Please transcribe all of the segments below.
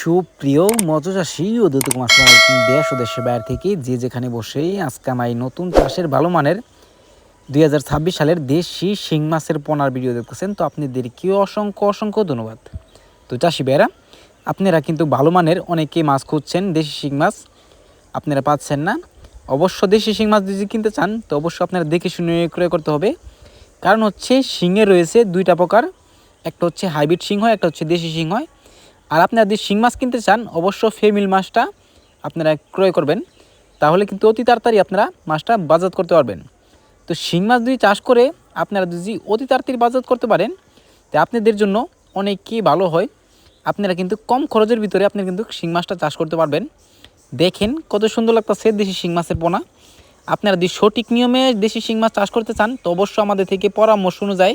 সুপ্রিয় মৎস্যচাষী ও দ্রুত মাছ দেশ ও দেশের বাইরে থেকে যে যেখানে বসেই আজকে আমার এই নতুন চাষের ভালো মানের 2026 সালের দেশি শিং মাছের পোনার ভিডিও দেখতেছেন। তো আপনাদেরকে অসংখ্য ধন্যবাদ। তো চাষি ভাইরা, আপনারা কিন্তু ভালো মানের অনেকে মাছ খুঁজছেন, দেশি শিং মাছ আপনারা পাচ্ছেন না। অবশ্য দেশি শিং মাছ যদি কিনতে চান তো অবশ্যই আপনারা দেখে শুনে ক্রয় করতে হবে। কারণ হচ্ছে শিঙে রয়েছে দুইটা প্রকার, একটা হচ্ছে হাইব্রিড শিং হয়, একটা হচ্ছে দেশি শিং হয়। আর আপনারা যদি শিং মাছ কিনতে চান অবশ্য ফেমিল মাছটা আপনারা ক্রয় করবেন, তাহলে কিন্তু অতি তাড়াতাড়ি আপনারা মাছটা বাজার করতে পারবেন। তো শিং মাছ যদি চাষ করে আপনারা যদি অতি তাড়াতাড়ি বাজার করতে পারেন তো আপনাদের জন্য অনেকই ভালো হয়। আপনারা কিন্তু কম খরচের ভিতরে আপনি কিন্তু শিং মাছটা চাষ করতে পারবেন। দেখেন কত সুন্দর লাগতেছে দেশি শিং মাছের পোনা। আপনারা যদি সঠিক নিয়মে দেশি শিং মাছ চাষ করতে চান তো অবশ্যই আমাদের থেকে পরামর্শ অনুযায়ী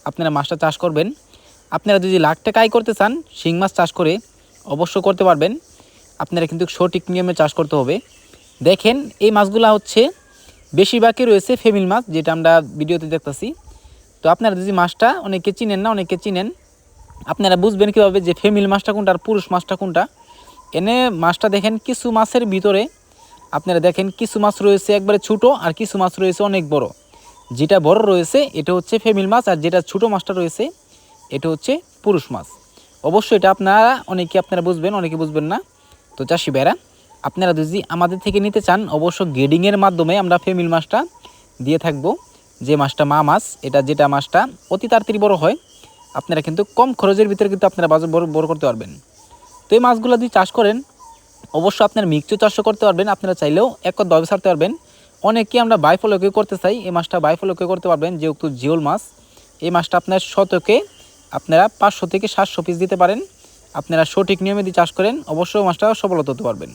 আপনারা মাছটা চাষ করবেন। আপনারা যদি লাখ টাকা আয় করতে চান শিং মাছ চাষ করে অবশ্যই করতে পারবেন। আপনারা কিন্তু সঠিক নিয়মে চাষ করতে হবে। দেখেন এই মাছগুলো হচ্ছে বেশিরভাগই রয়েছে ফেমিল মাছ, যেটা আমরা ভিডিওতে দেখতেছি। তো আপনারা যদি মাছটা অনেকে চিনেন না, অনেকে চিনেন, আপনারা বুঝবেন কীভাবে যে ফেমিল মাছটা কোনটা আর পুরুষ মাছটা কোনটা। এনে মাছটা দেখেন কিছু মাছের ভিতরে আপনারা দেখেন কিছু মাছ রয়েছে একবারে ছোটো আর কিছু মাছ রয়েছে অনেক বড়। যেটা বড় রয়েছে এটা হচ্ছে ফেমিল মাছ, আর যেটা ছোটো মাছটা রয়েছে এটা হচ্ছে পুরুষ মাছ। অবশ্যই এটা আপনারা বুঝবেন, অনেকে বুঝবেন না। তো চাষি ভাইরা, আপনারা যদি আমাদের থেকে নিতে চান অবশ্য গ্রেডিংয়ের মাধ্যমে আমরা ফেমিল মাছটা দিয়ে থাকবো। যে মাছটা মা মাছ, এটা যেটা মাছটা অতি তাড়াতাড়ি বড় হয়, আপনারা কিন্তু কম খরচের ভিতরে কিন্তু আপনারা বাজার বড় করতে পারবেন। তো এই মাছগুলো যদি চাষ করেন অবশ্যই আপনার মিক্সও চাষও করতে পারবেন। আপনারা চাইলেও একভাবে ছাড়তে পারবেন। অনেকে আমরা বাইফলকে করতে চাই, এই মাছটা বাইফলকে করতে পারবেন, যেহেতু জিওল মাছ। এই মাছটা আপনার শতকে আপনারা 500 থেকে 700 পিস দিতে পারেন। আপনারা সঠিক নিয়মে যদি চাষ করেন অবশ্যই মাছটা সফলতা হতে পারবেন।